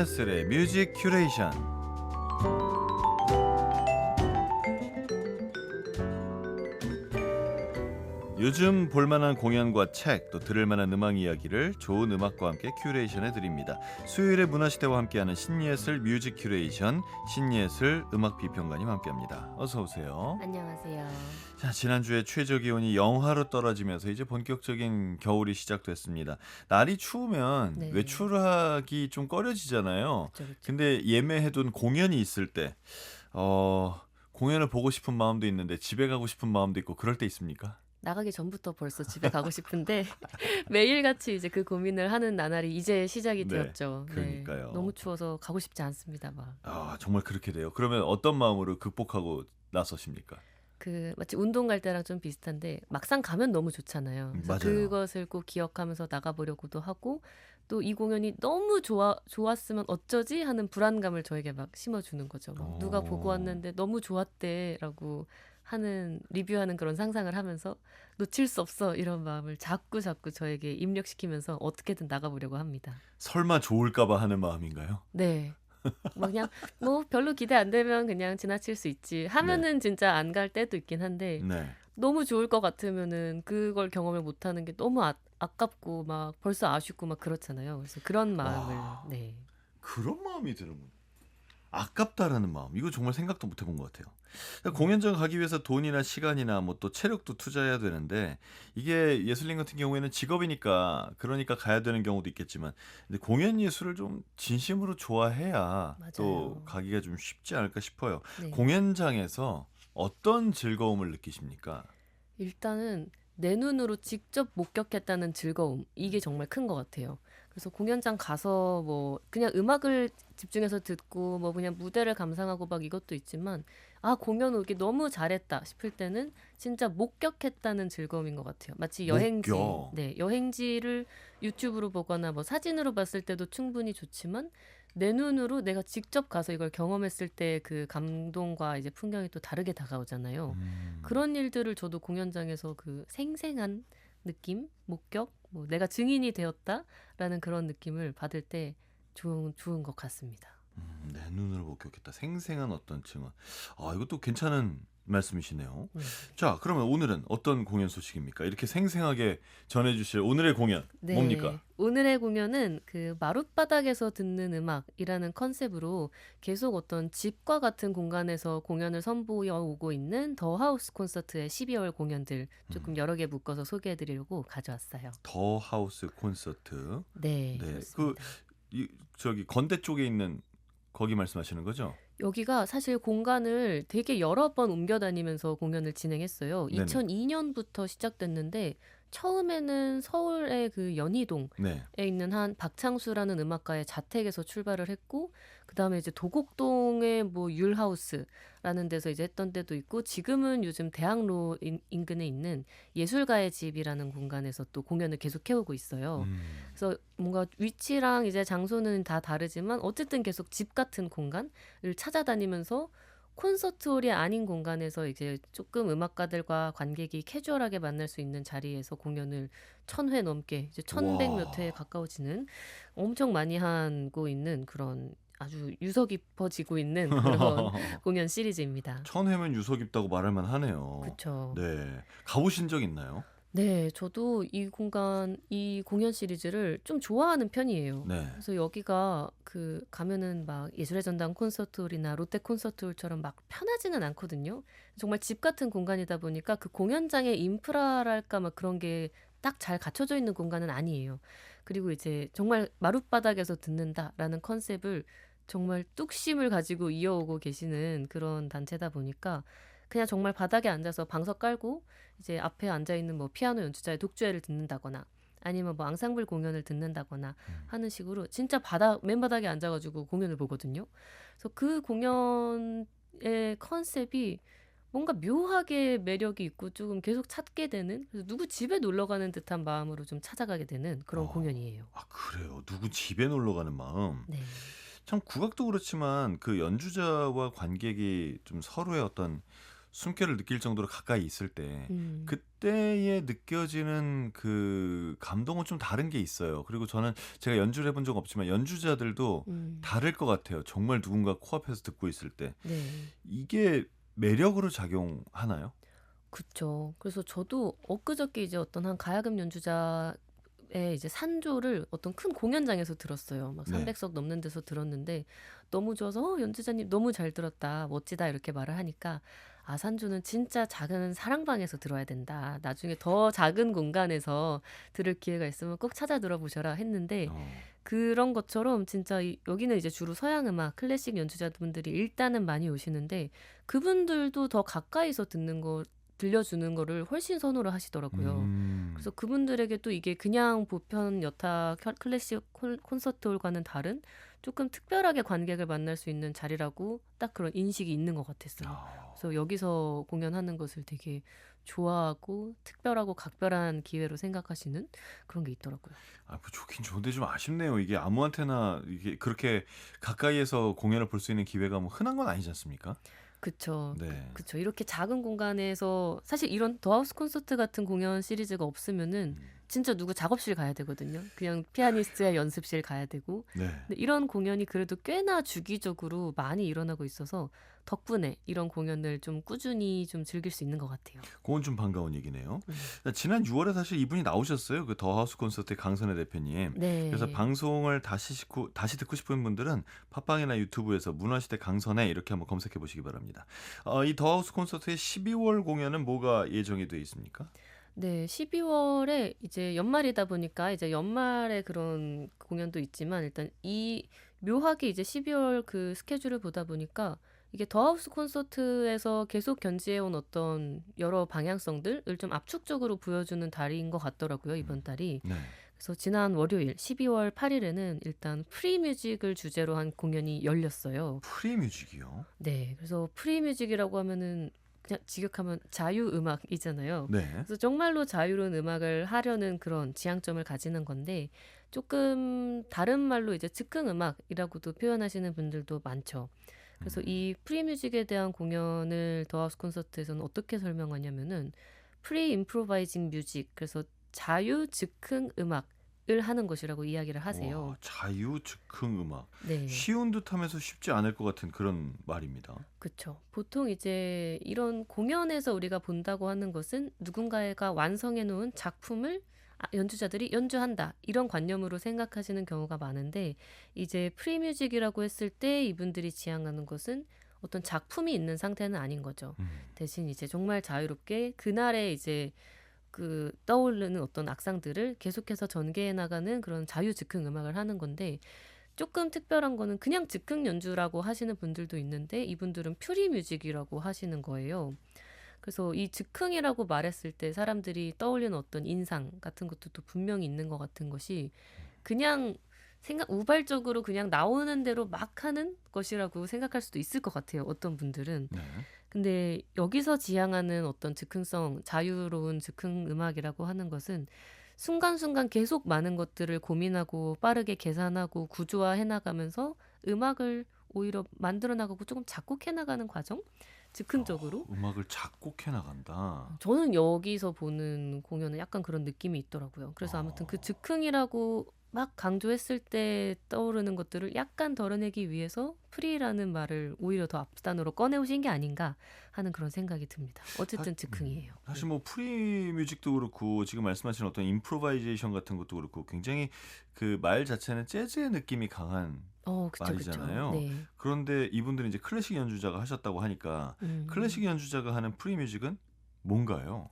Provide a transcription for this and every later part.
신예슬의 뮤직 큐레이션. 요즘 볼만한 공연과 책, 또 들을만한 음악 이야기를 좋은 음악과 함께 큐레이션해 드립니다. 수요일에 문화시대와 함께하는 신예슬 뮤직 큐레이션, 신예슬 음악 비평가님 함께합니다. 어서 오세요. 안녕하세요. 자, 지난주에 최저 기온이 영하로 떨어지면서 이제 본격적인 겨울이 시작됐습니다. 날이 추우면 네. 외출하기 좀 꺼려지잖아요. 그쵸, 그쵸. 근데 예매해둔 공연이 있을 때 공연을 보고 싶은 마음도 있는데 집에 가고 싶은 마음도 있고 그럴 때 있습니까? 나가기 전부터 벌써 집에 가고 싶은데 매일같이 이제 그 고민을 하는 나날이 이제 시작이 네, 되었죠. 그러니까요. 너무 추워서 가고 싶지 않습니다. 막. 정말 그렇게 돼요. 그러면 어떤 마음으로 극복하고 나서십니까? 마치 운동 갈 때랑 좀 비슷한데 막상 가면 너무 좋잖아요. 그래서 맞아요. 그것을 꼭 기억하면서 나가보려고도 하고 또 이 공연이 너무 좋았으면 어쩌지 하는 불안감을 저에게 막 심어주는 거죠. 막 누가 보고 왔는데 너무 좋았대라고 하는 리뷰하는 그런 상상을 하면서 놓칠 수 없어 이런 마음을 자꾸 저에게 입력시키면서 어떻게든 나가보려고 합니다. 설마 좋을까봐 하는 마음인가요? 네. 그냥 뭐 별로 기대 안 되면 그냥 지나칠 수 있지 하면은 진짜 안 갈 때도 있긴 한데 네. 너무 좋을 것 같으면은 그걸 경험을 못하는 게 너무 아깝고 막 벌써 아쉽고 막 그렇잖아요. 그래서 그런 마음을 와. 네. 그런 마음이 드는 아깝다라는 마음. 이거 정말 생각도 못 해본 것 같아요. 그러니까 음. 공연장 가기 위해서 돈이나 시간이나 뭐 또 체력도 투자해야 되는데 이게 예술인 같은 경우에는 직업이니까 그러니까 가야 되는 경우도 있겠지만 근데 공연 예술을 좀 진심으로 좋아해야 또 맞아요. 가기가 좀 쉽지 않을까 싶어요. 네. 공연장에서 어떤 즐거움을 느끼십니까? 일단은 내 눈으로 직접 목격했다는 즐거움 이게 정말 큰 것 같아요. 그래서 공연장 가서 뭐 그냥 음악을 집중해서 듣고 뭐 그냥 무대를 감상하고 막 이것도 있지만 아 공연 오기 너무 잘했다 싶을 때는 진짜 목격했다는 즐거움인 것 같아요. 마치 여행지, 목격. 네 여행지를 유튜브로 보거나 뭐 사진으로 봤을 때도 충분히 좋지만 내 눈으로 내가 직접 가서 이걸 경험했을 때 그 감동과 이제 풍경이 또 다르게 다가오잖아요. 그런 일들을 저도 공연장에서 그 생생한 느낌, 목격, 뭐 내가 증인이 되었다라는 그런 느낌을 받을 때 좋은 것 같습니다. 내 눈으로 목격했다. 생생한 어떤 증언. 이것도 괜찮은 말씀이시네요. 네. 자, 그러면 오늘은 어떤 공연 소식입니까? 이렇게 생생하게 전해주실 오늘의 공연 네. 뭡니까? 오늘의 공연은 그 마룻바닥에서 듣는 음악이라는 컨셉으로 계속 어떤 집과 같은 공간에서 공연을 선보여 오고 있는 더 하우스 콘서트의 12월 공연들 조금 여러 개 묶어서 소개해 드리려고 가져왔어요. 더 하우스 콘서트. 네, 네, 그렇습니다. 저기 건대 쪽에 있는 거기 말씀하시는 거죠? 여기가 사실 공간을 되게 여러 번 옮겨 다니면서 공연을 진행했어요. 네네. 2002년부터 시작됐는데 처음에는 서울의 그 연희동에 네. 있는 한 박창수라는 음악가의 자택에서 출발을 했고 그다음에 이제 도곡동의 뭐 율하우스라는 데서 이제 했던 때도 있고 지금은 요즘 대학로 인근에 있는 예술가의 집이라는 공간에서 또 공연을 계속 해오고 있어요. 그래서 뭔가 위치랑 이제 장소는 다 다르지만 어쨌든 계속 집 같은 공간을 찾아다니면서 콘서트홀이 아닌 공간에서 이제 조금 음악가들과 관객이 캐주얼하게 만날 수 있는 자리에서 공연을 1000회 넘게 이제 1100 몇 회에 와. 가까워지는 엄청 많이 하고 있는 그런 아주 유서 깊어지고 있는 그런 공연 시리즈입니다. 천회면 유서 깊다고 말할 만하네요. 그쵸. 네. 가보신 적 있나요? 네, 저도 이 공연 시리즈를 좀 좋아하는 편이에요. 네. 그래서 여기가 가면은 막 예술의 전당 콘서트홀이나 롯데 콘서트홀처럼 막 편하지는 않거든요. 정말 집 같은 공간이다 보니까 그 공연장의 인프라랄까 막 그런 게 딱 잘 갖춰져 있는 공간은 아니에요. 그리고 이제 정말 마룻바닥에서 듣는다라는 컨셉을 정말 뚝심을 가지고 이어오고 계시는 그런 단체다 보니까 그냥 정말 바닥에 앉아서 방석 깔고 이제 앞에 앉아 있는 뭐 피아노 연주자의 독주회를 듣는다거나 아니면 뭐 앙상블 공연을 듣는다거나 하는 식으로 진짜 맨바닥에 앉아가지고 공연을 보거든요. 그래서 그 공연의 컨셉이 뭔가 묘하게 매력이 있고 조금 계속 찾게 되는 그래서 누구 집에 놀러 가는 듯한 마음으로 좀 찾아가게 되는 그런 공연이에요. 그래요. 누구 집에 놀러 가는 마음. 네. 참 국악도 그렇지만 그 연주자와 관객이 좀 서로의 어떤 숨결을 느낄 정도로 가까이 있을 때 음. 그때에 느껴지는 그 감동은 좀 다른 게 있어요. 그리고 저는 제가 연주를 해본 적 없지만 연주자들도 음. 다를 것 같아요. 정말 누군가 코앞에서 듣고 있을 때. 네. 이게 매력으로 작용하나요? 그쵸. 그래서 저도 엊그저께 이제 어떤 한 가야금 연주자의 이제 산조를 어떤 큰 공연장에서 들었어요. 막 네. 300석 넘는 데서 들었는데 너무 좋아서 연주자님 너무 잘 들었다. 멋지다." 이렇게 말을 하니까 "아 산조는 진짜 작은 사랑방에서 들어야 된다. 나중에 더 작은 공간에서 들을 기회가 있으면 꼭 찾아 들어보셔라." 했는데 어. 그런 것처럼 진짜 여기는 이제 주로 서양 음악 클래식 연주자분들이 일단은 많이 오시는데 그분들도 더 가까이서 듣는 거 들려주는 거를 훨씬 선호를 하시더라고요. 그래서 음. 그분들에게 또 이게 그냥 보편 여타 클래식 콘서트홀과는 다른 조금 특별하게 관객을 만날 수 있는 자리라고 딱 그런 인식이 있는 것 같았어요. 아. 그래서 여기서 공연하는 것을 되게 좋아하고 특별하고 각별한 기회로 생각하시는 그런 게 있더라고요. 아 뭐 좋긴 좋은데 좀 아쉽네요. 이게 아무한테나 이게 그렇게 가까이에서 공연을 볼 수 있는 기회가 뭐 흔한 건 아니지 않습니까? 그쵸. 네. 그쵸. 이렇게 작은 공간에서 사실 이런 더하우스 콘서트 같은 공연 시리즈가 없으면은 음. 진짜 누구 작업실 가야 되거든요. 그냥 피아니스트의 연습실 가야 되고. 네. 근데 이런 공연이 그래도 꽤나 주기적으로 많이 일어나고 있어서 덕분에 이런 공연을 좀 꾸준히 좀 즐길 수 있는 것 같아요. 그건 좀 반가운 얘기네요. 음. 지난 6월에 사실 이분이 나오셨어요. 그 더 하우스 콘서트의 강선혜 대표님. 그래서 네. 방송을 다시 듣고 싶은 분들은 팟빵이나 유튜브에서 문화시대 강선혜 이렇게 한번 검색해 보시기 바랍니다. 이 더 하우스 콘서트의 12월 공연은 뭐가 예정이 돼 있습니까? 네. 12월에 이제 연말이다 보니까 이제 연말에 그런 공연도 있지만 일단 이 묘하게 이제 12월 그 스케줄을 보다 보니까 이게 더하우스 콘서트에서 계속 견지해 온 어떤 여러 방향성들을 좀 압축적으로 보여주는 달인 것 같더라고요, 이번 달이. 네. 그래서 지난 월요일 12월 8일에는 일단 프리뮤직을 주제로 한 공연이 열렸어요. 프리뮤직이요? 네. 그래서 프리뮤직이라고 하면은 그냥 직역하면 자유음악이잖아요. 네. 그래서 정말로 자유로운 음악을 하려는 그런 지향점을 가지는 건데 조금 다른 말로 이제 즉흥음악이라고도 표현하시는 분들도 많죠. 그래서 음. 이 프리뮤직에 대한 공연을 더하우스 콘서트에서는 어떻게 설명하냐면은 프리 임프로바이징 뮤직 그래서 자유 즉흥 음악을 하는 것이라고 이야기를 하세요. 와, 자유 즉흥 음악. 네. 쉬운 듯하면서 쉽지 않을 것 같은 그런 말입니다. 그쵸. 보통 이제 이런 공연에서 우리가 본다고 하는 것은 누군가가 완성해 놓은 작품을 연주자들이 연주한다. 이런 관념으로 생각하시는 경우가 많은데 이제 프리뮤직이라고 했을 때 이분들이 지향하는 것은 어떤 작품이 있는 상태는 아닌 거죠. 음. 대신 이제 정말 자유롭게 그날에 이제 그 떠오르는 어떤 악상들을 계속해서 전개해 나가는 그런 자유 즉흥 음악을 하는 건데 조금 특별한 거는 그냥 즉흥 연주라고 하시는 분들도 있는데 이분들은 퓨리 뮤직이라고 하시는 거예요. 그래서 이 즉흥이라고 말했을 때 사람들이 떠올리는 어떤 인상 같은 것도 또 분명히 있는 것 같은 것이 그냥 우발적으로 그냥 나오는 대로 막 하는 것이라고 생각할 수도 있을 것 같아요. 어떤 분들은. 네. 근데 여기서 지향하는 어떤 즉흥성, 자유로운 즉흥 음악이라고 하는 것은 순간순간 계속 많은 것들을 고민하고 빠르게 계산하고 구조화해 나가면서 음악을 오히려 만들어 나가고 조금 작곡해 나가는 과정? 즉흥적으로? 음악을 작곡해 나간다. 저는 여기서 보는 공연은 약간 그런 느낌이 있더라고요. 그래서 아무튼 그 어. 즉흥이라고 막 강조했을 때 떠오르는 것들을 약간 덜어내기 위해서 프리라는 말을 오히려 더 앞단으로 꺼내오신 게 아닌가 하는 그런 생각이 듭니다. 어쨌든 즉흥이에요. 사실 네. 뭐 프리 뮤직도 그렇고 지금 말씀하신 어떤 임프로바이제이션 같은 것도 그렇고 굉장히 그 말 자체는 재즈의 느낌이 강한 그쵸, 그쵸. 말이잖아요. 네. 그런데 이분들은 이제 클래식 연주자가 하셨다고 하니까 클래식 음. 연주자가 하는 프리 뮤직은 뭔가요?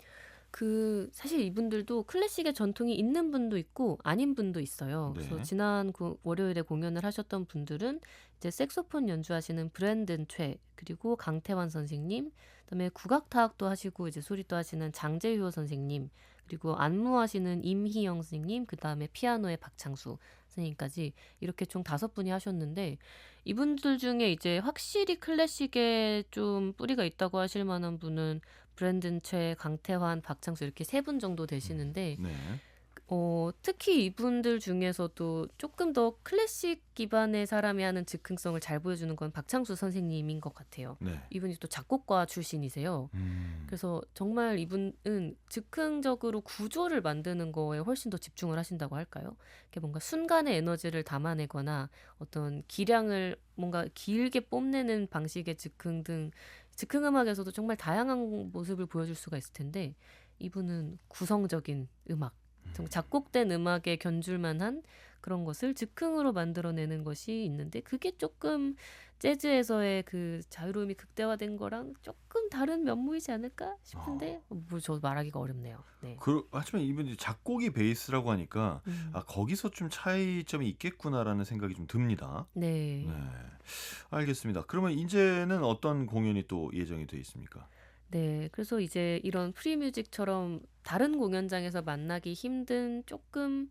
그 사실 이분들도 클래식의 전통이 있는 분도 있고 아닌 분도 있어요. 그래서 네. 지난 월요일에 공연을 하셨던 분들은 이제 색소폰 연주하시는 브랜든 최 그리고 강태환 선생님, 그다음에 국악타악도 하시고 이제 소리도 하시는 장재효 선생님, 그리고 안무하시는 임희영 선생님, 그다음에 피아노의 박창수 선생님까지 이렇게 총 5분이 하셨는데 이분들 중에 이제 확실히 클래식에 좀 뿌리가 있다고 하실 만한 분은 브랜든 최, 강태환, 박창수 이렇게 3분 정도 음. 되시는데 네. 특히 이분들 중에서도 조금 더 클래식 기반의 사람이 하는 즉흥성을 잘 보여주는 건 박창수 선생님인 것 같아요. 네. 이분이 또 작곡가 출신이세요. 그래서 정말 이분은 즉흥적으로 구조를 만드는 거에 훨씬 더 집중을 하신다고 할까요? 이렇게 뭔가 순간의 에너지를 담아내거나 어떤 기량을 뭔가 길게 뽐내는 방식의 즉흥 등 즉흥 음악에서도 정말 다양한 모습을 보여줄 수가 있을 텐데 이분은 구성적인 음악, 작곡된 음악에 견줄만한 그런 것을 즉흥으로 만들어내는 것이 있는데 그게 조금 재즈에서의 그 자유로움이 극대화된 거랑 조금 다른 면모이지 않을까 싶은데 뭐 저 말하기가 어렵네요. 네. 하지만 이분이 작곡이 베이스라고 하니까 음. 거기서 좀 차이점이 있겠구나라는 생각이 좀 듭니다. 네. 네, 알겠습니다. 그러면 이제는 어떤 공연이 또 예정이 돼 있습니까? 네. 그래서 이제 이런 프리뮤직처럼 다른 공연장에서 만나기 힘든 조금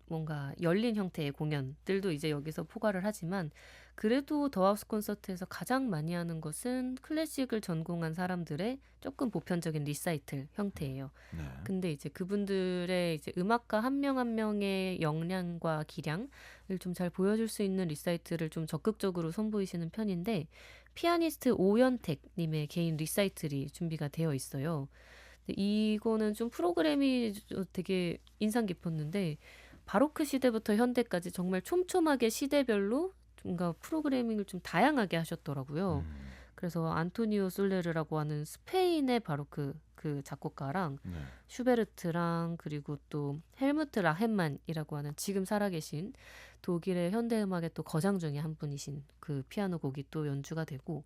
뭔가 열린 형태의 공연들도 이제 여기서 포괄을 하지만 그래도 더 하우스 콘서트에서 가장 많이 하는 것은 클래식을 전공한 사람들의 조금 보편적인 리사이틀 형태예요. 네. 근데 이제 그분들의 이제 음악가 한 명 한 명의 역량과 기량을 좀 잘 보여줄 수 있는 리사이틀을 좀 적극적으로 선보이시는 편인데 피아니스트 오연택 님의 개인 리사이틀이 준비가 되어 있어요. 근데 이거는 좀 프로그램이 되게 인상 깊었는데 바로크 시대부터 현대까지 정말 촘촘하게 시대별로 뭔가 프로그래밍을 좀 다양하게 하셨더라고요. 음, 그래서 안토니오 솔레르라고 하는 스페인의 바로크 그 작곡가랑 네. 슈베르트랑 그리고 또 헬무트 라헨만이라고 하는 지금 살아계신 독일의 현대음악의 또 거장 중에 한 분이신 그 피아노 곡이 또 연주가 되고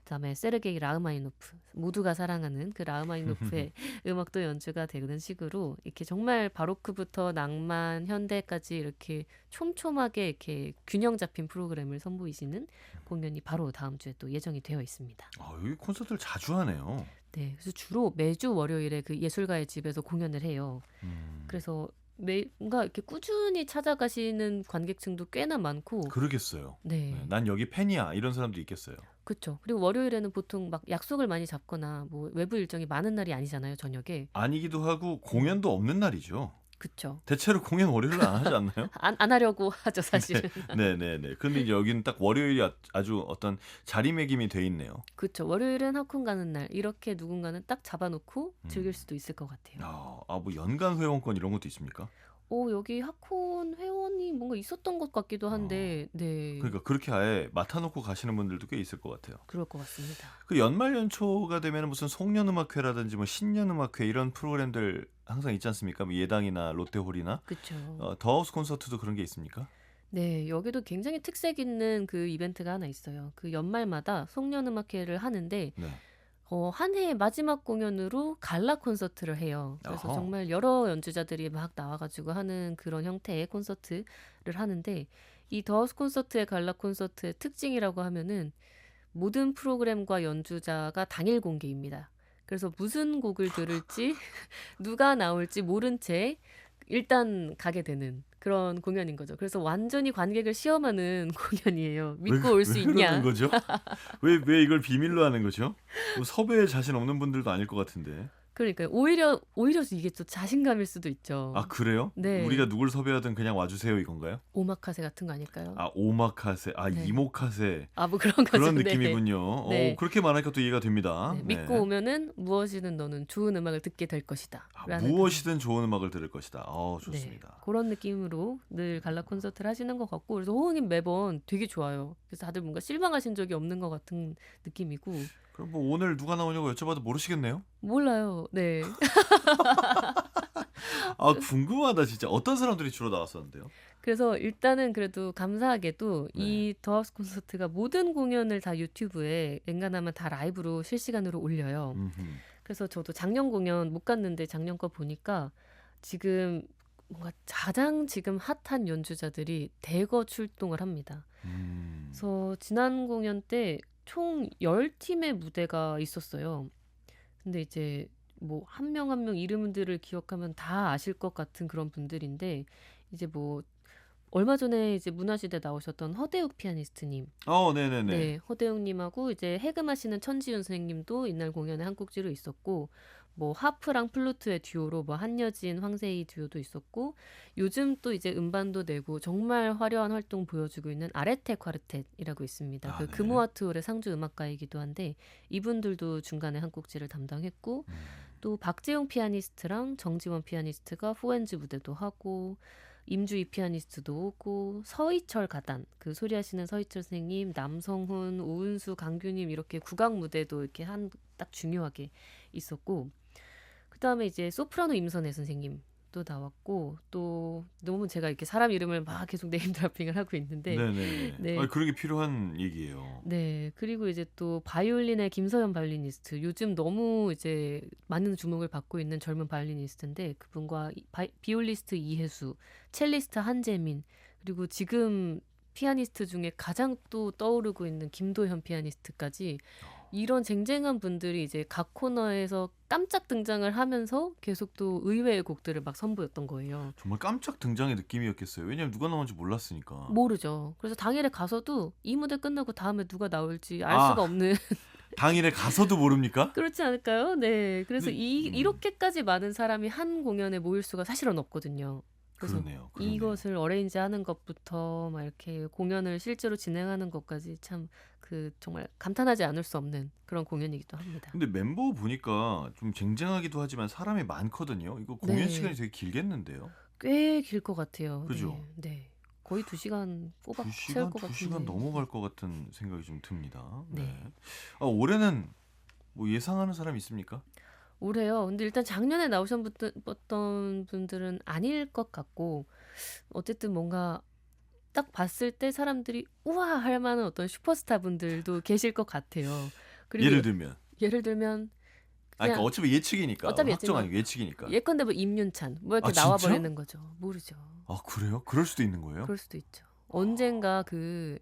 그다음에 세르게이 라흐마니노프 모두가 사랑하는 그 라흐마니노프의 음악도 연주가 되는 식으로 이렇게 정말 바로크부터 낭만 현대까지 이렇게 촘촘하게 이렇게 균형 잡힌 프로그램을 선보이시는 공연이 바로 다음 주에 또 예정이 되어 있습니다. 여기 콘서트를 자주 하네요. 네, 그래서 주로 매주 월요일에 그 예술가의 집에서 공연을 해요. 음, 그래서 뭔가 이렇게 꾸준히 찾아가시는 관객층도 꽤나 많고, 그러겠어요. 네, 네, 난 여기 팬이야 이런 사람도 있겠어요. 그렇죠. 그리고 월요일에는 보통 막 약속을 많이 잡거나 뭐 외부 일정이 많은 날이 아니잖아요, 저녁에. 아니기도 하고 음, 공연도 없는 날이죠. 그렇죠. 대체로 공연 월요일은 안 하지 않나요? 안 하려고 하죠, 사실은. 네네네. 근데 이제 여기는 딱 월요일이 아주 어떤 자리매김이 돼 있네요. 그렇죠. 월요일은 합콘 가는 날 이렇게 누군가는 딱 잡아놓고 즐길 음. 수도 있을 것 같아요. 뭐 연간 회원권 이런 것도 있습니까? 여기 합콘 회원이 뭔가 있었던 것 같기도 어, 한데, 네, 그러니까 그렇게 아예 맡아놓고 가시는 분들도 꽤 있을 것 같아요. 그럴 것 같습니다. 그 연말 연초가 되면 무슨 송년음악회라든지 뭐 신년음악회 이런 프로그램들 항상 있지 않습니까? 뭐 예당이나 롯데홀이나 그렇죠. 더하우스 콘서트도 그런 게 있습니까? 네, 여기도 굉장히 특색 있는 그 이벤트가 하나 있어요. 그 연말마다 송년음악회를 하는데 네. 한 해의 마지막 공연으로 갈라 콘서트를 해요. 그래서 어허. 정말 여러 연주자들이 막 나와가지고 하는 그런 형태의 콘서트를 하는데 이 더하우스 콘서트의 갈라 콘서트의 특징이라고 하면은 모든 프로그램과 연주자가 당일 공개입니다. 그래서 무슨 곡을 들을지 누가 나올지 모른 채 일단 가게 되는 그런 공연인 거죠. 그래서 완전히 관객을 시험하는 공연이에요. 왜, 믿고 올 왜 수 그러는 있냐? 거죠? 왜 이걸 비밀로 하는 거죠? 뭐 섭외에 자신 없는 분들도 아닐 것 같은데. 그러니까 오히려 이게 또 자신감일 수도 있죠. 그래요? 네, 우리가 누굴 섭외하든 그냥 와주세요 이건가요? 오마카세 같은 거 아닐까요? 오마카세, 네, 이모카세. 뭐 그런 거죠. 그런 네, 느낌이군요. 네, 그렇게 말하니까 또 이해가 됩니다. 네. 믿고 네. 오면은 무엇이든 너는 좋은 음악을 듣게 될 것이다. 라는 무엇이든 좋은 음악을 들을 것이다. 네, 좋습니다. 그런 느낌으로 늘 갈라 콘서트를 하시는 것 같고 그래서 호응이 매번 되게 좋아요. 그래서 다들 뭔가 실망하신 적이 없는 것 같은 느낌이고 그럼 뭐 오늘 누가 나오냐고 여쭤봐도 모르시겠네요? 몰라요. 네. 궁금하다 진짜. 어떤 사람들이 주로 나왔었는데요? 그래서 일단은 그래도 감사하게도 네. 이 더하우스 콘서트가 모든 공연을 다 유튜브에 엔간하면 다 라이브로 실시간으로 올려요. 음흠. 그래서 저도 작년 공연 못 갔는데 작년 거 보니까 지금 뭔가 가장 지금 핫한 연주자들이 대거 출동을 합니다. 음. 그래서 지난 공연 때 총 10팀의 무대가 있었어요. 근데 이제 뭐 한 명 한 명 이름들을 기억하면 다 아실 것 같은 그런 분들인데 이제 뭐 얼마 전에 이제 문화시대 나오셨던 허대욱 피아니스트님, 네네네. 네, 허대웅님하고 이제 해금하시는 천지윤 선생님도 이날 공연에 한 곡지로 있었고, 뭐 하프랑 플루트의 듀오로 뭐 한여진, 황세희 듀오도 있었고, 요즘 또 이제 음반도 내고 정말 화려한 활동 보여주고 있는 아레테 콰르텟이라고 있습니다. 그 네. 금호아트홀의 상주 음악가이기도 한데 이분들도 중간에 한 곡지를 담당했고, 또 박재용 피아니스트랑 정지원 피아니스트가 후엔즈 무대도 하고, 임주희 피아니스트도 오고, 서희철 가단, 그 소리하시는 서희철 선생님, 남성훈, 오은수, 강규님 이렇게 국악 무대도 이렇게 한 딱 중요하게 있었고, 그 다음에 이제 소프라노 임선혜 선생님도 나왔고, 또 너무 제가 이렇게 사람 이름을 막 계속 네임 드라핑을 하고 있는데, 네네. 네. 그런 게 필요한 얘기예요. 네, 그리고 이제 또 바이올린의 김서연 바이올리니스트, 요즘 너무 이제 많은 주목을 받고 있는 젊은 바이올리니스트인데 그분과 비올리스트 이혜수, 첼리스트 한재민, 그리고 지금 피아니스트 중에 가장 또 떠오르고 있는 김도현 피아니스트까지 이런 쟁쟁한 분들이 이제 각 코너에서 깜짝 등장을 하면서 계속 또 의외의 곡들을 막 선보였던 거예요. 정말 깜짝 등장의 느낌이었겠어요. 왜냐면 누가 나온지 몰랐으니까. 모르죠. 그래서 당일에 가서도 이 무대 끝나고 다음에 누가 나올지 알 아. 수가 없는 당일에 가서도 모릅니까? 그렇지 않을까요? 네. 그래서 근데 이렇게까지 많은 사람이 한 공연에 모일 수가 사실은 없거든요. 그래서 그러네요. 이것을 어레인지하는 것부터 막 이렇게 공연을 실제로 진행하는 것까지 참 그 정말 감탄하지 않을 수 없는 그런 공연이기도 합니다. 근데 멤버 보니까 좀 쟁쟁하기도 하지만 사람이 많거든요. 이거 공연 네. 시간이 되게 길겠는데요. 꽤 길 것 같아요. 그죠? 네. 네. 거의 2시간 꼬박 채울 것 2시간 같은데. 넘어갈 것 같은 생각이 좀 듭니다. 네. 네. 올해는 뭐 예상하는 사람 있습니까? 올해요. 근데 일단 작년에 나오셨던 분들은 아닐 것 같고, 어쨌든 뭔가 딱 봤을 때 사람들이 우와 할 만한 어떤 슈퍼스타 분들도 계실 것 같아요. 그리고 예를 들면. 예를 들면 그러니까 그냥 어차피 예측이니까. 어차피 확정 예측만- 아니고 예측이니까. 예컨대 뭐 임윤찬 뭐 이렇게 아, 나와 진짜? 버리는 거죠. 모르죠. 그래요? 그럴 수도 있는 거예요? 그럴 수도 있죠. 언젠가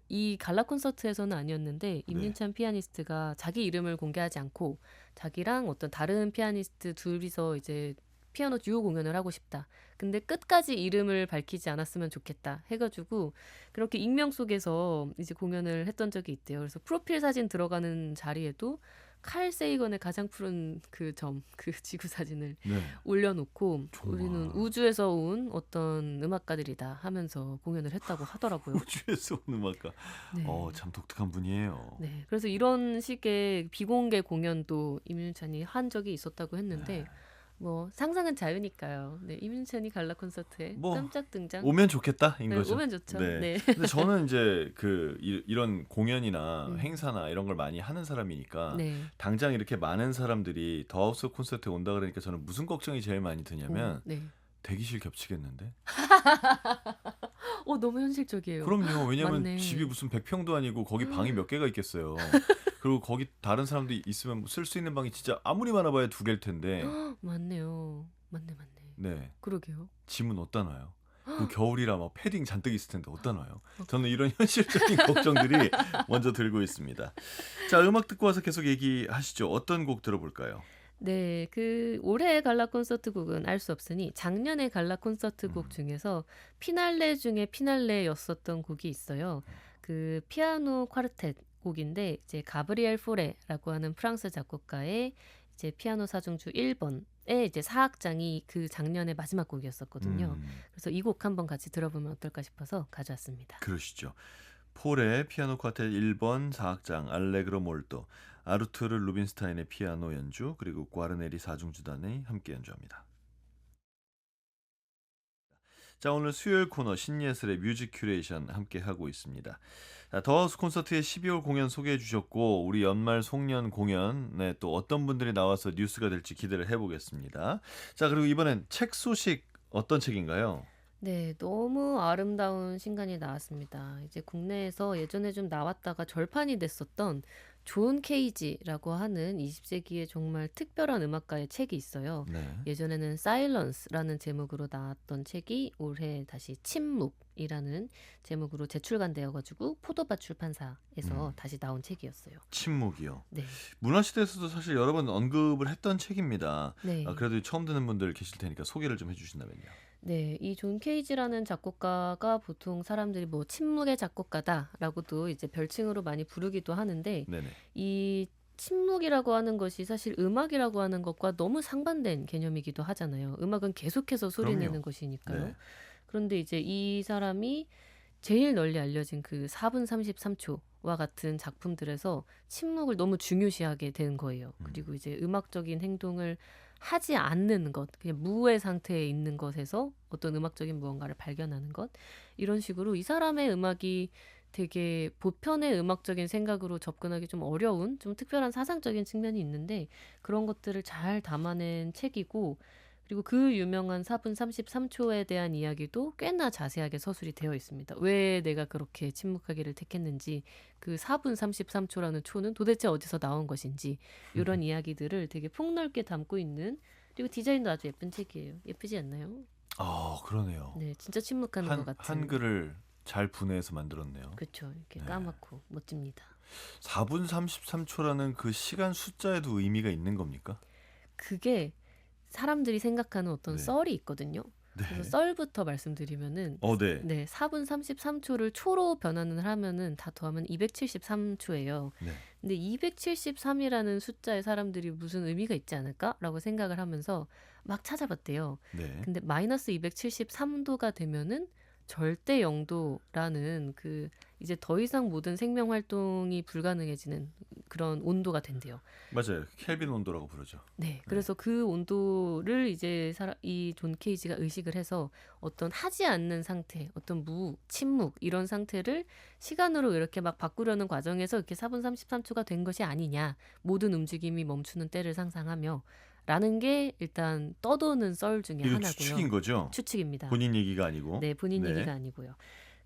이 갈라 콘서트에서는 아니었는데 네. 임윤찬 피아니스트가 자기 이름을 공개하지 않고 자기랑 어떤 다른 피아니스트 둘이서 이제 피아노 듀오 공연을 하고 싶다. 근데 끝까지 이름을 밝히지 않았으면 좋겠다 해가지고 그렇게 익명 속에서 이제 공연을 했던 적이 있대요. 그래서 프로필 사진 들어가는 자리에도 칼 세이건의 가장 푸른 그 지구 사진을 네. 올려놓고 정말. 우리는 우주에서 온 어떤 음악가들이다 하면서 공연을 했다고 하더라고요. 우주에서 온 음악가. 네. 참 독특한 분이에요. 네. 그래서 이런 식의 비공개 공연도 임윤찬이 한 적이 있었다고 했는데 네. 뭐 상상은 자유니까요. 네, 임윤찬이 갈라 콘서트에 뭐, 깜짝 등장. 오면 좋겠다인 네, 거죠. 오면 좋죠. 네. 네. 근데 저는 이제 이런 공연이나 음. 행사나 이런 걸 많이 하는 사람이니까 네. 당장 이렇게 많은 사람들이 더 하우스 콘서트에 온다 그러니까 저는 무슨 걱정이 제일 많이 드냐면 네. 대기실 겹치겠는데? 너무 현실적이에요. 그럼요. 왜냐면 맞네. 집이 무슨 100평도 아니고 거기 방이 몇 개가 있겠어요. 그리고 거기 다른 사람들이 있으면 쓸 수 있는 방이 진짜 아무리 많아봐야 2개일 텐데. 맞네요. 맞네. 네. 그러게요. 짐은 어디다 놔요? 그 겨울이라 막 패딩 잔뜩 있을 텐데 어디다 놔요? 저는 이런 현실적인 걱정들이 먼저 들고 있습니다. 자, 음악 듣고 와서 계속 얘기하시죠. 어떤 곡 들어볼까요? 네, 그 올해의 갈라 콘서트 곡은 알 수 없으니 작년의 갈라 콘서트 곡 중에서 피날레 중에 피날레였었던 곡이 있어요. 그 피아노 콰르텟 곡인데 이제 가브리엘 포레라고 하는 프랑스 작곡가의 이제 피아노 사중주 1번의 이제 사악장이 그 작년의 마지막 곡이었었거든요. 그래서 이 곡 한번 같이 들어보면 어떨까 싶어서 가져왔습니다. 그러시죠. 폴의 피아노 쿼텟 1번 사악장 알레그로 몰도, 아르투르 루빈스타인의 피아노 연주, 그리고 과르네리 사중주단이 함께 연주합니다. 자, 오늘 수요일 코너 신예슬의 뮤직 큐레이션 함께 하고 있습니다. 자, 더하우스 콘서트의 12월 공연 소개해 주셨고 우리 연말 송년 공연에 또 어떤 분들이 나와서 뉴스가 될지 기대를 해보겠습니다. 자, 그리고 이번엔 책 소식 어떤 책인가요? 네, 너무 아름다운 신간이 나왔습니다. 이제 국내에서 예전에 좀 나왔다가 절판이 됐었던 존 케이지라고 하는 20세기의 정말 특별한 음악가의 책이 있어요. 네. 예전에는 사일런스라는 제목으로 나왔던 책이 올해 다시 침묵이라는 제목으로 재출간되어가지고 포도밭 출판사에서 다시 나온 책이었어요. 침묵이요. 네, 문화시대에서도 사실 여러 번 언급을 했던 책입니다. 네. 그래도 처음 듣는 분들 계실 테니까 소개를 좀 해주신다면요. 네, 이 존 케이지라는 작곡가가 보통 사람들이 뭐 침묵의 작곡가다라고도 이제 별칭으로 많이 부르기도 하는데 네네. 이 침묵이라고 하는 것이 사실 음악이라고 하는 것과 너무 상반된 개념이기도 하잖아요. 음악은 계속해서 소리 그럼요. 내는 것이니까요. 네. 그런데 이제 이 사람이 제일 널리 알려진 그 4분 33초와 같은 작품들에서 침묵을 너무 중요시하게 된 거예요. 음. 그리고 이제 음악적인 행동을 하지 않는 것, 그냥 무의 상태에 있는 것에서 어떤 음악적인 무언가를 발견하는 것, 이런 식으로 이 사람의 음악이 되게 보편의 음악적인 생각으로 접근하기 좀 어려운, 좀 특별한 사상적인 측면이 있는데 그런 것들을 잘 담아낸 책이고, 그리고 그 유명한 4분 33초에 대한 이야기도 꽤나 자세하게 서술이 되어 있습니다. 왜 내가 그렇게 침묵하기를 택했는지, 그 4분 33초라는 초는 도대체 어디서 나온 것인지, 이런 이야기들을 되게 폭넓게 담고 있는, 그리고 디자인도 아주 예쁜 책이에요. 예쁘지 않나요? 그러네요. 네, 진짜 침묵하는 것 같은. 한글을 잘 분해해서 만들었네요. 그렇죠. 이렇게 네. 까맣고 멋집니다. 4분 33초라는 그 시간 숫자에도 의미가 있는 겁니까? 그게 사람들이 생각하는 어떤 네. 썰이 있거든요. 그래서 네. 썰부터 말씀드리면은 네. 네, 4분 33초를 초로 변환을 하면은 다 더하면 273초예요. 네. 근데 273이라는 숫자에 사람들이 무슨 의미가 있지 않을까라고 생각을 하면서 막 찾아봤대요. 네. 근데 마이너스 273도가 되면은 절대 영도라는 그 이제 더 이상 모든 생명 활동이 불가능해지는 그런 온도가 된대요. 맞아요. 켈빈 온도라고 부르죠. 네, 그래서 그 온도를 이제 이 존 케이지가 의식을 해서 어떤 하지 않는 상태, 어떤 침묵 이런 상태를 시간으로 이렇게 막 바꾸려는 과정에서 이렇게 4분 33초가 된 것이 아니냐, 모든 움직임이 멈추는 때를 상상하며 라는 게 일단 떠도는 썰 중에 이거 하나고요. 추측인 거죠? 추측입니다. 본인 얘기가 아니고. 네, 본인 네. 얘기가 아니고요.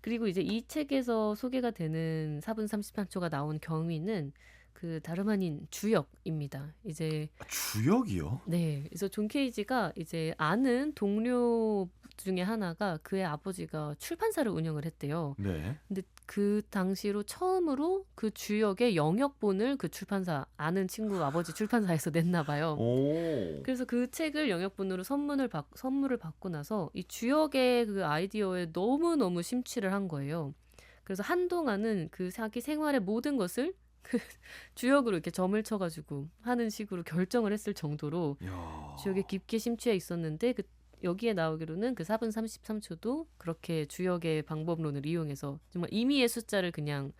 그리고 이제 이 책에서 소개가 되는 4분 33초가 나온 경위는 그 다름 아닌 주역입니다. 이제 주역이요? 네, 그래서 존 케이지가 이제 아는 동료 중에 하나가 그의 아버지가 출판사를 운영을 했대요. 네. 근데 그 당시로 처음으로 그 주역의 영역본을 그 출판사, 아는 친구 아버지 출판사에서 냈나 봐요. 오. 그래서 그 책을 영역본으로 선물을 받고 나서 이 주역의 그 아이디어에 너무너무 심취를 한 거예요. 그래서 한동안은 그 자기 생활의 모든 것을 그 주역으로 이렇게 점을 쳐가지고 하는 식으로 결정을 했을 정도로 야. 주역에 깊게 심취해 있었는데 여기에 나오기로는 그 4분 33초도 그렇게 주역의 방법론을 이용해서 정말 임의의 숫자를 그냥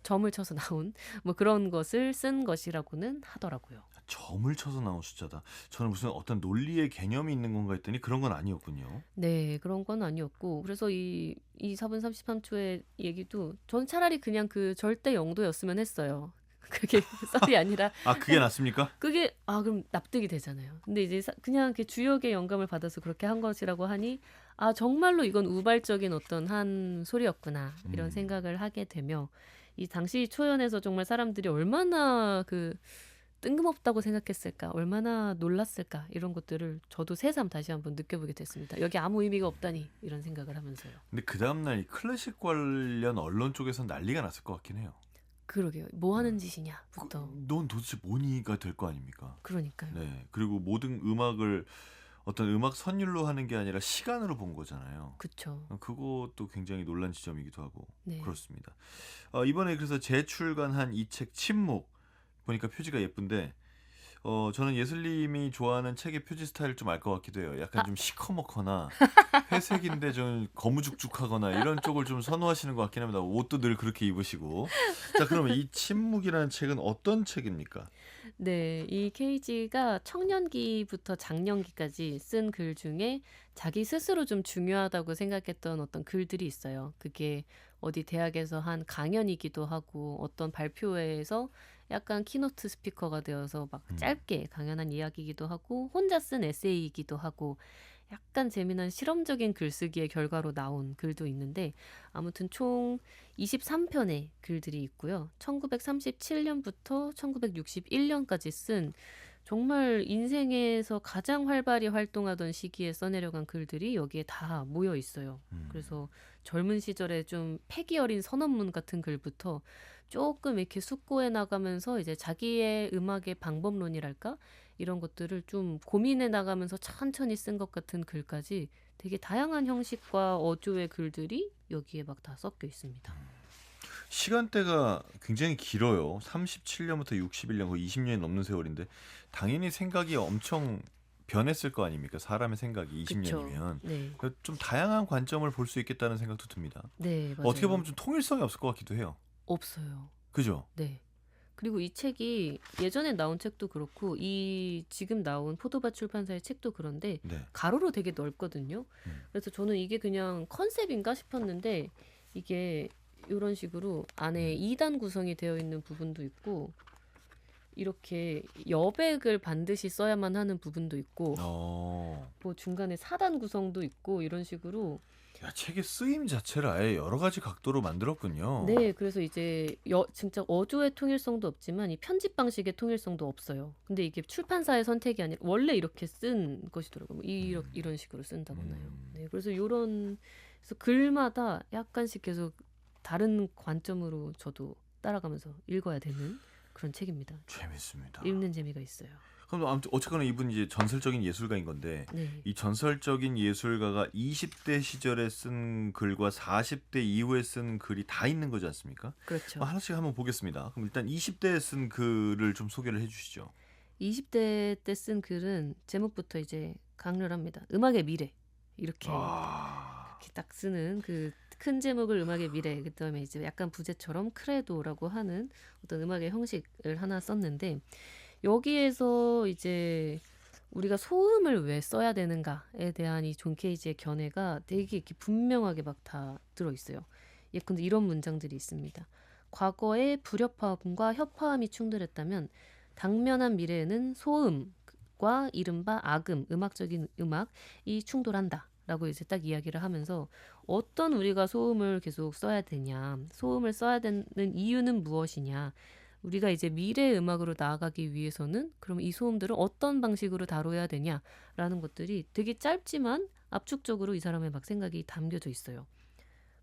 점을 쳐서 나온 뭐 그런 것을 쓴 것이라고는 하더라고요. 점을 쳐서 나온 숫자다. 저는 무슨 어떤 논리의 개념이 있는 건가 했더니 그런 건 아니었군요. 네, 그런 건 아니었고, 그래서 이 4분 33초의 얘기도 전 차라리 그냥 그 절대 영도였으면 했어요. 그게 썰이 아니라 그게 낫습니까? 그게 그럼 납득이 되잖아요. 근데 이제 그냥 이렇게 주역의 영감을 받아서 그렇게 한 것이라고 하니 정말로 이건 우발적인 어떤 한 소리였구나 이런 생각을 하게 되며, 이 당시 초연에서 정말 사람들이 얼마나 그 뜬금없다고 생각했을까, 얼마나 놀랐을까, 이런 것들을 저도 새삼 다시 한번 느껴보게 됐습니다. 여기 아무 의미가 없다니 이런 생각을 하면서요. 근데 그 다음날 이 클래식 관련 언론 쪽에서 난리가 났을 것 같긴 해요. 그러게요. 뭐 하는 짓이냐부터. 넌 도대체 뭐니가 될 거 아닙니까? 그러니까요. 네. 그리고 모든 음악을 어떤 음악 선율로 하는 게 아니라 시간으로 본 거잖아요. 그쵸. 그것도 굉장히 논란 지점이기도 하고 네. 그렇습니다. 이번에 그래서 재출간한 이 책 침묵 보니까 표지가 예쁜데 저는 예슬님이 좋아하는 책의 표지 스타일 좀 알 것 같기도 해요. 약간 좀 시커멓거나 회색인데 좀 거무죽죽하거나 이런 쪽을 좀 선호하시는 것 같긴 합니다. 옷도 늘 그렇게 입으시고. 자, 그러면 이 침묵이라는 책은 어떤 책입니까? 네, 이 케이지가 청년기부터 장년기까지 쓴 글 중에 자기 스스로 좀 중요하다고 생각했던 어떤 글들이 있어요. 그게 어디 대학에서 한 강연이기도 하고 어떤 발표회에서 약간 키노트 스피커가 되어서 막 짧게 강연한 이야기이기도 하고 혼자 쓴 에세이이기도 하고 약간 재미난 실험적인 글쓰기의 결과로 나온 글도 있는데, 아무튼 총 23편의 글들이 있고요. 1937년부터 1961년까지 쓴 정말 인생에서 가장 활발히 활동하던 시기에 써내려간 글들이 여기에 다 모여 있어요. 그래서 젊은 시절에 좀 패기 어린 선언문 같은 글부터 조금 이렇게 숙고해 나가면서 이제 자기의 음악의 방법론이랄까? 이런 것들을 좀 고민해 나가면서 천천히 쓴 것 같은 글까지 되게 다양한 형식과 어조의 글들이 여기에 막 다 섞여 있습니다. 시간대가 굉장히 길어요. 37년부터 61년, 거의 20년이 넘는 세월인데 당연히 생각이 엄청 변했을 거 아닙니까? 사람의 생각이 그쵸. 20년이면. 네. 좀 다양한 관점을 볼 수 있겠다는 생각도 듭니다. 네, 어떻게 보면 맞아요. 좀 통일성이 없을 것 같기도 해요. 없어요. 그죠? 네. 그리고 이 책이 예전에 나온 책도 그렇고 이 지금 나온 포도밭 출판사의 책도 그런데 네. 가로로 되게 넓거든요. 음. 그래서 저는 이게 그냥 컨셉인가 싶었는데 이게 이런 식으로 안에 2단 구성이 되어 있는 부분도 있고 이렇게 여백을 반드시 써야만 하는 부분도 있고 뭐 중간에 4단 구성도 있고 이런 식으로 야, 책의 쓰임 자체를 아예 여러 가지 각도로 만들었군요. 네, 그래서 이제 진짜 어조의 통일성도 없지만 이 편집 방식의 통일성도 없어요. 근데 이게 출판사의 선택이 아니라 원래 이렇게 쓴 것이더라고요. 이런 식으로 쓴다거나요. 네, 그래서 그래서 글마다 약간씩 계속 다른 관점으로 저도 따라가면서 읽어야 되는 그런 책입니다. 재밌습니다. 읽는 재미가 있어요. 그럼 아무튼 어쨌거나 이분이 이제 전설적인 예술가인 건데 네, 이 전설적인 예술가가 20대 시절에 쓴 글과 40대 이후에 쓴 글이 다 있는 거지 않습니까? 그렇죠. 하나씩 한번 보겠습니다. 그럼 일단 20대에 쓴 글을 좀 소개를 해주시죠. 20대 때 쓴 글은 제목부터 이제 강렬합니다. 음악의 미래. 이렇게 딱 쓰는 그 큰 제목을 음악의 미래, 그다음에 이제 약간 부제처럼 크레도라고 하는 어떤 음악의 형식을 하나 썼는데 여기에서 이제 우리가 소음을 왜 써야 되는가에 대한 이 존 케이지의 견해가 되게 이렇게 분명하게 막 다 들어 있어요. 예, 근데 이런 문장들이 있습니다. 과거에 불협화음과 협화음이 충돌했다면 당면한 미래에는 소음과 이른바 악음, 음악적인 음악이 충돌한다. 라고 이제 딱 이야기를 하면서 어떤 우리가 소음을 계속 써야 되냐, 소음을 써야 되는 이유는 무엇이냐, 우리가 이제 미래의 음악으로 나아가기 위해서는 그럼 이 소음들을 어떤 방식으로 다뤄야 되냐라는 것들이 되게 짧지만 압축적으로 이 사람의 막 생각이 담겨져 있어요.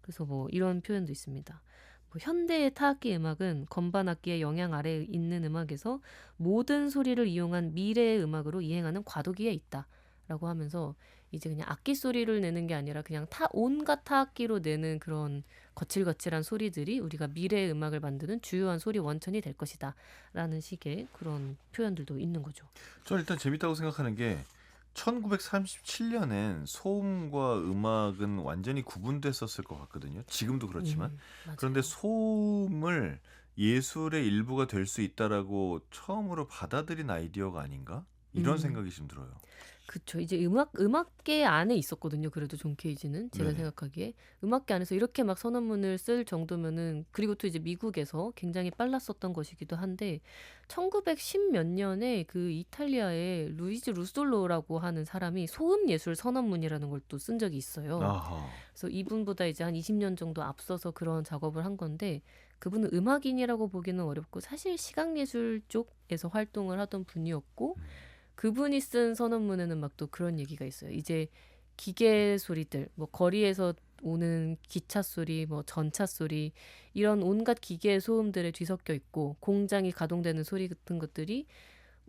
그래서 뭐 이런 표현도 있습니다. 뭐 현대의 타악기 음악은 건반 악기의 영향 아래에 있는 음악에서 모든 소리를 이용한 미래의 음악으로 이행하는 과도기에 있다. 라고 하면서 이제 그냥 악기 소리를 내는 게 아니라 그냥 온갖 타악기로 내는 그런 거칠거칠한 소리들이 우리가 미래의 음악을 만드는 주요한 소리 원천이 될 것이다. 라는 식의 그런 표현들도 있는 거죠. 저는 일단 재밌다고 생각하는 게 1937년엔 소음과 음악은 완전히 구분됐었을 것 같거든요. 지금도 그렇지만. 맞아요. 그런데 소음을 예술의 일부가 될 수 있다라고 처음으로 받아들인 아이디어가 아닌가? 이런 생각이 좀 들어요. 그쵸. 이제 음악계 안에 있었거든요. 그래도 존 케이지는 제가 네네. 생각하기에 음악계 안에서 이렇게 막 선언문을 쓸 정도면은 그리고 또 이제 미국에서 굉장히 빨랐었던 것이기도 한데 1910 몇 년에 그 이탈리아의 루이지 루솔로라고 하는 사람이 소음 예술 선언문이라는 걸 또 쓴 적이 있어요. 아하. 그래서 이분보다 이제 한 20년 정도 앞서서 그런 작업을 한 건데 그분은 음악인이라고 보기는 어렵고 사실 시각예술 쪽에서 활동을 하던 분이었고 그분이 쓴 선언문에는 막 또 그런 얘기가 있어요. 이제 기계 소리들, 뭐 거리에서 오는 기차 소리, 뭐 전차 소리 이런 온갖 기계의 소음들에 뒤섞여 있고 공장이 가동되는 소리 같은 것들이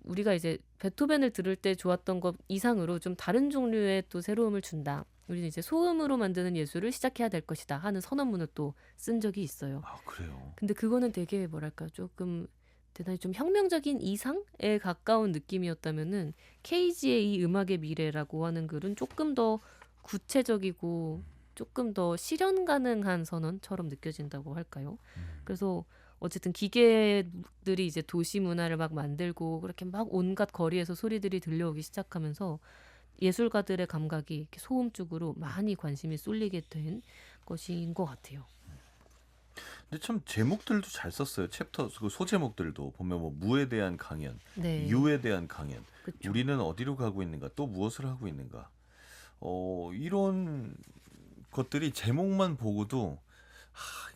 우리가 이제 베토벤을 들을 때 좋았던 것 이상으로 좀 다른 종류의 또 새로움을 준다. 우리는 이제 소음으로 만드는 예술을 시작해야 될 것이다 하는 선언문을 또 쓴 적이 있어요. 아, 그래요. 근데 그거는 되게 뭐랄까 조금 대단히 좀 혁명적인 이상에 가까운 느낌이었다면은 케이지의 이 음악의 미래라고 하는 글은 조금 더 구체적이고 조금 더 실현 가능한 선언처럼 느껴진다고 할까요? 그래서 어쨌든 기계들이 이제 도시 문화를 막 만들고 그렇게 막 온갖 거리에서 소리들이 들려오기 시작하면서 예술가들의 감각이 이렇게 소음 쪽으로 많이 관심이 쏠리게 된 것인 것 같아요. 근데 참 제목들도 잘 썼어요. 챕터 그 소제목들도 보면 뭐 무에 대한 강연, 네, 유에 대한 강연, 그렇죠. 우리는 어디로 가고 있는가, 또 무엇을 하고 있는가. 이런 것들이 제목만 보고도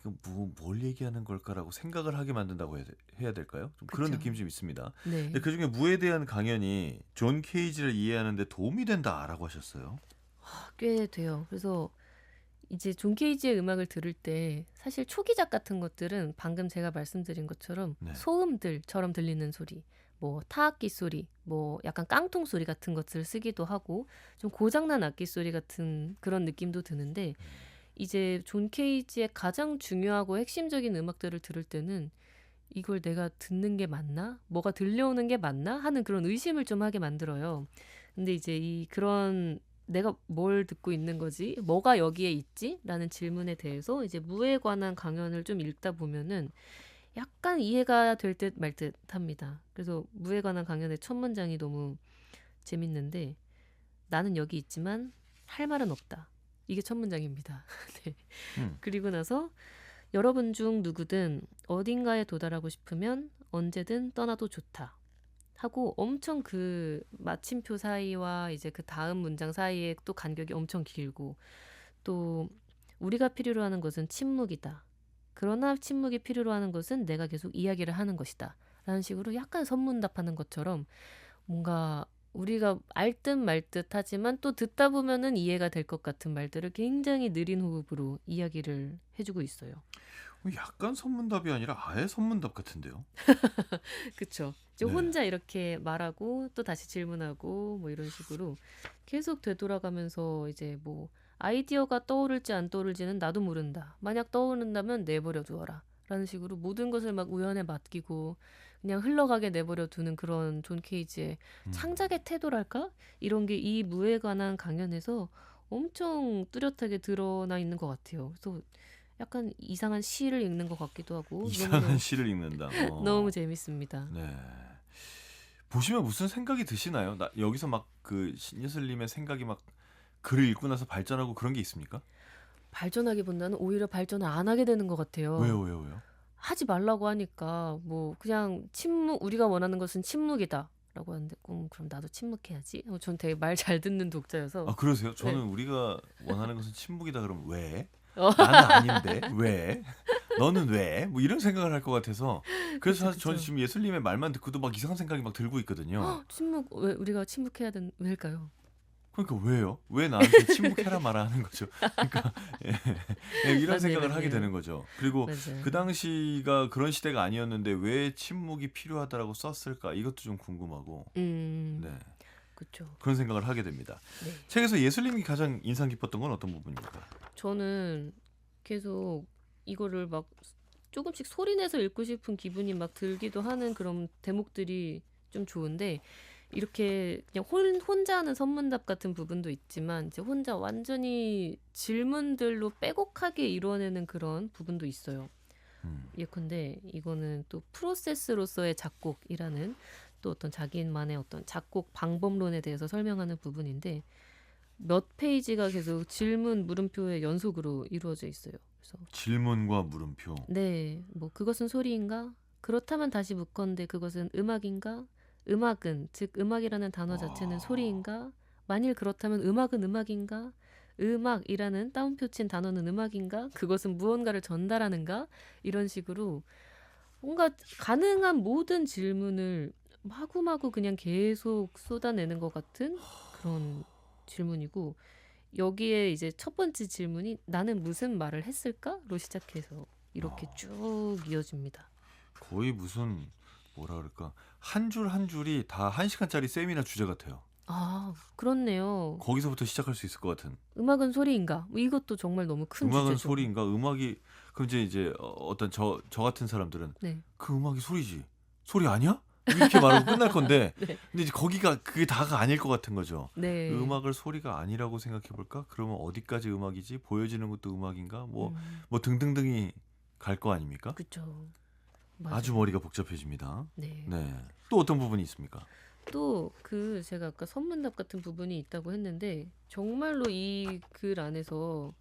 이거 뭘 얘기하는 걸까라고 생각을 하게 만든다고 해야 될까요? 좀 그런 그쵸. 느낌이 좀 있습니다. 네. 근데 그중에 무에 대한 강연이 존 케이지를 이해하는 데 도움이 된다라고 하셨어요. 꽤 돼요. 그래서 이제 존 케이지의 음악을 들을 때 사실 초기작 같은 것들은 방금 제가 말씀드린 것처럼 네. 소음들처럼 들리는 소리, 뭐 타악기 소리, 뭐 약간 깡통 소리 같은 것을 쓰기도 하고 좀 고장난 악기 소리 같은 그런 느낌도 드는데 이제 존 케이지의 가장 중요하고 핵심적인 음악들을 들을 때는 이걸 내가 듣는 게 맞나? 뭐가 들려오는 게 맞나? 하는 그런 의심을 좀 하게 만들어요. 근데 이제 이 그런 내가 뭘 듣고 있는 거지? 뭐가 여기에 있지? 라는 질문에 대해서 이제 무에 관한 강연을 좀 읽다 보면은 약간 이해가 될 듯 말 듯 합니다. 그래서 무에 관한 강연의 첫 문장이 너무 재밌는데 나는 여기 있지만 할 말은 없다. 이게 첫 문장입니다. 네. 음. 그리고 나서 여러분 중 누구든 어딘가에 도달하고 싶으면 언제든 떠나도 좋다. 하고 엄청 그 마침표 사이와 이제 그 다음 문장 사이에 또 간격이 엄청 길고 또 우리가 필요로 하는 것은 침묵이다. 그러나 침묵이 필요로 하는 것은 내가 계속 이야기를 하는 것이다. 라는 식으로 약간 선문답하는 것처럼 뭔가 우리가 알 듯 말 듯 하지만 또 듣다 보면은 이해가 될 것 같은 말들을 굉장히 느린 호흡으로 이야기를 해주고 있어요. 약간 선문답이 아니라 아예 선문답 같은데요. 그쵸. 이제 네. 혼자 이렇게 말하고 또 다시 질문하고 뭐 이런 식으로 계속 되돌아가면서 이제 뭐 아이디어가 떠오를지 안 떠오를지는 나도 모른다. 만약 떠오른다면 내버려 두어라. 라는 식으로 모든 것을 막 우연에 맡기고 그냥 흘러가게 내버려 두는 그런 존 케이지의 음. 창작의 태도랄까? 이런 게 이 무에 관한 강연에서 엄청 뚜렷하게 드러나 있는 것 같아요. 그래서 약간 이상한 시를 읽는 것 같기도 하고 이상한 너무너무 시를 읽는다. 너무 재밌습니다. 네. 보시면 무슨 생각이 드시나요? 나 여기서 막 그 신예슬님의 생각이 막 글을 읽고 나서 발전하고 그런 게 있습니까? 발전하기보다는 오히려 발전을 안 하게 되는 것 같아요. 왜요? 하지 말라고 하니까 뭐 그냥 침묵 우리가 원하는 것은 침묵이다. 라고 하는데 그럼 나도 침묵해야지. 전 되게 말 잘 듣는 독자여서 아, 그러세요? 네. 저는 우리가 원하는 것은 침묵이다 그러면 왜? 어, 나는 아닌데 왜? 너는 왜? 뭐 이런 생각을 할 것 같아서 그래서 그쵸 사실 저는 그쵸. 지금 예슬님의 말만 듣고도 막 이상한 생각이 막 들고 있거든요. 침묵 왜 우리가 침묵해야 되는 왜일까요? 그러니까 왜요? 왜 나한테 침묵해라 마라 하는 거죠. 그러니까 예, 예, 이런 맞네요, 생각을 하게 되는 맞네요. 거죠. 그리고 그 맞아요. 당시가 그런 시대가 아니었는데 왜 침묵이 필요하다라고 썼을까? 이것도 좀 궁금하고 네, 그쵸. 그런 생각을 하게 됩니다. 네. 책에서 예슬님이 가장 인상 깊었던 건 어떤 부분입니까? 저는 계속 이거를 막 조금씩 소리내서 읽고 싶은 기분이 막 들기도 하는 그런 대목들이 좀 좋은데 이렇게 그냥 혼자 하는 선문답 같은 부분도 있지만 이제 혼자 완전히 질문들로 빼곡하게 이루어내는 그런 부분도 있어요. 음, 예컨대 이거는 또 프로세스로서의 작곡이라는 또 어떤 자기만의 어떤 작곡 방법론에 대해서 설명하는 부분인데 몇 페이지가 계속 질문 물음표의 연속으로 이루어져 있어요. 그래서 질문과 물음표. 네, 뭐 그것은 소리인가? 그렇다면 다시 묻건대 그것은 음악인가? 음악은 즉 음악이라는 단어 자체는 아, 소리인가? 만일 그렇다면 음악은 음악인가? 음악이라는 따옴표 친 단어는 음악인가? 그것은 무언가를 전달하는가? 이런 식으로 뭔가 가능한 모든 질문을 마구마구 그냥 계속 쏟아내는 것 같은 그런 질문이고 여기에 이제 첫 번째 질문이 나는 무슨 말을 했을까?로 시작해서 이렇게 어, 쭉 이어집니다. 거의 무슨 뭐라 그럴까 한 줄 한 줄이 다 1시간짜리 세미나 주제 같아요. 아, 그렇네요. 거기서부터 시작할 수 있을 것 같은. 음악은 소리인가? 뭐 이것도 정말 너무 큰 음악은 주제죠. 소리인가? 음악이 그럼 이제 어떤 저 같은 사람들은 네. 그 음악이 소리지. 소리 아니야? 이렇게 말하고 끝날 건데 네. 근데 이제 거기가 그게 다가 아닐 것 같은 거죠. 네. 음악을 소리가 아니라고 생각해 볼까? 그러면 어디까지 음악이지? 보여지는 것도 음악인가? 음, 뭐 등등등이 갈 거 아닙니까? 그쵸. 아주 맞아요. 머리가 복잡해집니다. 네. 네. 또 어떤 부분이 있습니까? 또 그 제가 아까 선문답 같은 부분이 있다고 했는데 정말로 이 글 안에서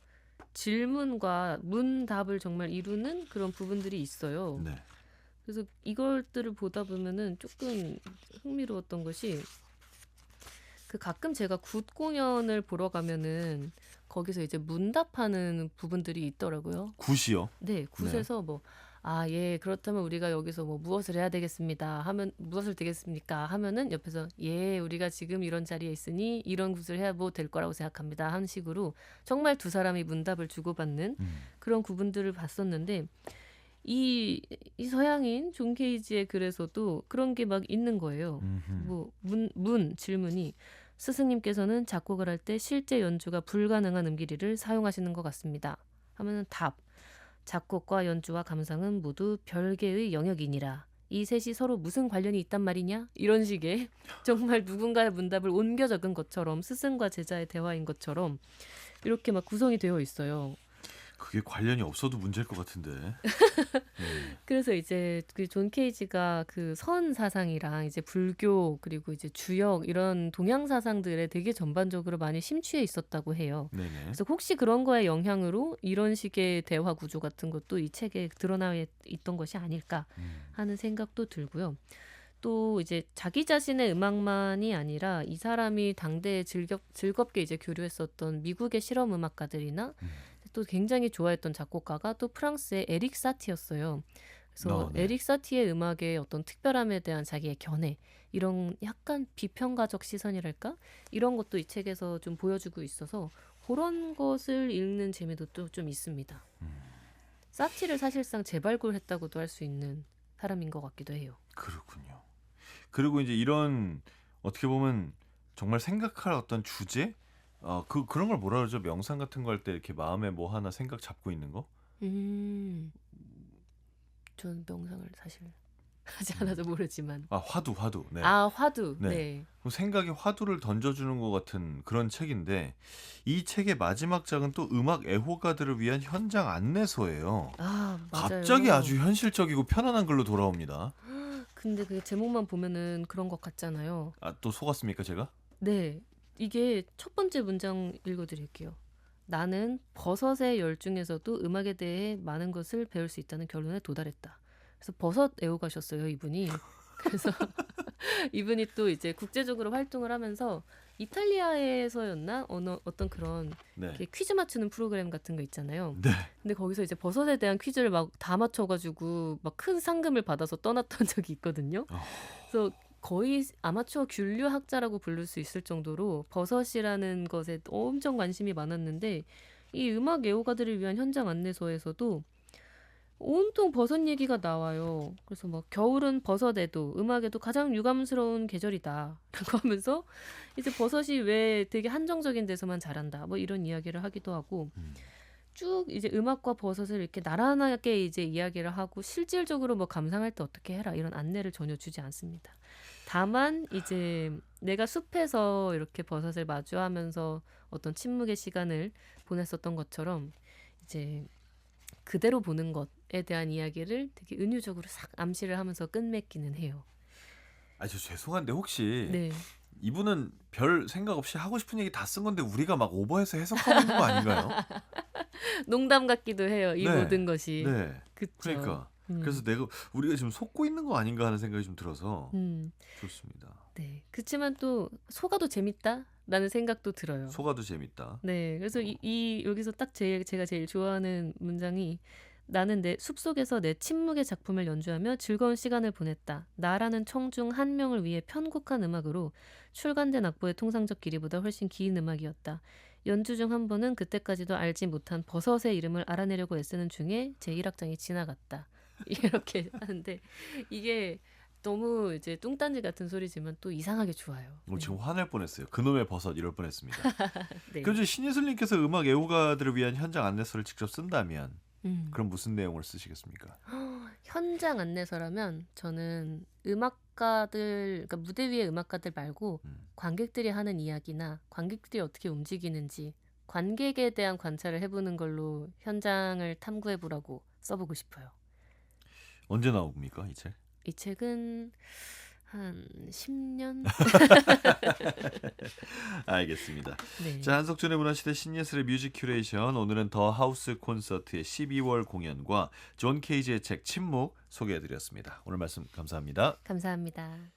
질문과 문답을 정말 이루는 그런 부분들이 있어요. 네. 그래서 이것들을 보다 보면은 조금 흥미로웠던 것이 그 가끔 제가 굿 공연을 보러 가면은 거기서 이제 문답하는 부분들이 있더라고요. 굿이요. 네, 네. 굿에서 뭐, 아, 예, 그렇다면 우리가 여기서 뭐 무엇을 해야 되겠습니다. 하면, 무엇을 되겠습니까? 하면은 옆에서, 예, 우리가 지금 이런 자리에 있으니 이런 굿을 해야 뭐 될 거라고 생각합니다. 하는 식으로 정말 두 사람이 문답을 주고받는 음. 그런 구분들을 봤었는데 이 서양인 존 케이지의 글에서도 그런 게 막 있는 거예요. 뭐 질문이 스승님께서는 작곡을 할 때 실제 연주가 불가능한 음기리를 사용하시는 것 같습니다. 하면은 답. 작곡과 연주와 감상은 모두 별개의 영역이니라. 이 셋이 서로 무슨 관련이 있단 말이냐? 이런 식의 정말 누군가의 문답을 옮겨 적은 것처럼 스승과 제자의 대화인 것처럼 이렇게 막 구성이 되어 있어요. 그게 관련이 없어도 문제일 것 같은데. 네. 그래서 이제 그 존 케이지가 그 선 사상이랑 이제 불교 그리고 이제 주역 이런 동양 사상들에 되게 전반적으로 많이 심취해 있었다고 해요. 네네. 그래서 혹시 그런 거에 영향으로 이런 식의 대화 구조 같은 것도 이 책에 드러나 있던 것이 아닐까 하는 생각도 들고요. 또 이제 자기 자신의 음악만이 아니라 이 사람이 당대에 즐겁게 이제 교류했었던 미국의 실험 음악가들이나 또 굉장히 좋아했던 작곡가가 또 프랑스의 에릭 사티였어요. 그래서 네. 에릭 사티의 음악의 어떤 특별함에 대한 자기의 견해, 이런 약간 비평가적 시선이랄까? 이런 것도 이 책에서 좀 보여주고 있어서 그런 것을 읽는 재미도 또 좀 있습니다. 사티를 사실상 재발굴했다고도 할 수 있는 사람인 것 같기도 해요. 그렇군요. 그리고 이제 이런 어떻게 보면 정말 생각할 어떤 주제? 그런 걸 뭐라 그러죠? 명상 같은 거 할 때 이렇게 마음에 뭐 하나 생각 잡고 있는 거? 음, 전 명상을 사실 하지 음. 않아서 모르지만. 화두. 네. 아, 화두. 네. 네. 그럼 생각에 화두를 던져주는 것 같은 그런 책인데 이 책의 마지막 장은 또 음악 애호가들을 위한 현장 안내서예요. 아, 맞아요. 갑자기 아주 현실적이고 편안한 글로 돌아옵니다. 근데 그 제목만 보면은 그런 것 같잖아요. 또 속았습니까, 제가? 네. 이게 첫 번째 문장 읽어드릴게요. 나는 버섯의 열중에서도 음악에 대해 많은 것을 배울 수 있다는 결론에 도달했다. 그래서 버섯 애호가셨어요, 이분이. 그래서 이분이 또 이제 국제적으로 활동을 하면서 이탈리아에서였나? 어떤 그런 네. 이렇게 퀴즈 맞추는 프로그램 같은 거 있잖아요. 네. 근데 거기서 이제 버섯에 대한 퀴즈를 막 다 맞춰가지고 막 큰 상금을 받아서 떠났던 적이 있거든요. 그래서 거의 아마추어 균류 학자라고 부를 수 있을 정도로 버섯이라는 것에 엄청 관심이 많았는데 이 음악 애호가들을 위한 현장 안내서에서도 온통 버섯 얘기가 나와요. 그래서 막 겨울은 버섯에도 음악에도 가장 유감스러운 계절이다 라고 하면서 이제 버섯이 왜 되게 한정적인 데서만 자란다 뭐 이런 이야기를 하기도 하고 쭉 이제 음악과 버섯을 이렇게 나란하게 이제 이야기를 하고 실질적으로 뭐 감상할 때 어떻게 해라 이런 안내를 전혀 주지 않습니다. 다만 이제 내가 숲에서 이렇게 버섯을 마주하면서 어떤 침묵의 시간을 보냈었던 것처럼 이제 그대로 보는 것에 대한 이야기를 되게 은유적으로 싹 암시를 하면서 끝맺기는 해요. 저 죄송한데 혹시 네. 이분은 별 생각 없이 하고 싶은 얘기 다 쓴 건데 우리가 막 오버해서 해석하고 있는 거 아닌가요? 농담 같기도 해요. 이 네. 모든 것이. 네. 그쵸. 그러니까. 그래서 우리가 지금 속고 있는 거 아닌가 하는 생각이 좀 들어서 좋습니다. 네. 그렇지만 또 속아도 재밌다라는 생각도 들어요. 속아도 재밌다. 네. 그래서 여기서 딱 제가 제일 좋아하는 문장이 나는 내 숲속에서 내 침묵의 작품을 연주하며 즐거운 시간을 보냈다. 나라는 청 중 한 명을 위해 편곡한 음악으로 출간된 악보의 통상적 길이보다 훨씬 긴 음악이었다. 연주 중 한 번은 그때까지도 알지 못한 버섯의 이름을 알아내려고 애쓰는 중에 제 1악장이 지나갔다. 이렇게 하는데 이게 너무 이제 뚱딴지 같은 소리지만 또 이상하게 좋아요. 지금 화낼 뻔했어요. 그놈의 버섯 이럴 뻔했습니다. 네. 그럼 이제 신예슬님께서 음악 애호가들을 위한 현장 안내서를 직접 쓴다면 그럼 무슨 내용을 쓰시겠습니까? 현장 안내서라면 저는 음악가들, 그러니까 무대 위의 음악가들 말고 관객들이 하는 이야기나 관객들이 어떻게 움직이는지 관객에 대한 관찰을 해보는 걸로 현장을 탐구해보라고 써보고 싶어요. 언제 나옵니까 이 책? 이 책은 한 10년? 알겠습니다. 네. 자, 한석준의 문화시대 신예슬의 뮤직 큐레이션, 오늘은 더 하우스 콘서트의 12월 공연과 존 케이지의 책 침묵 소개해드렸습니다. 오늘 말씀 감사합니다. 감사합니다.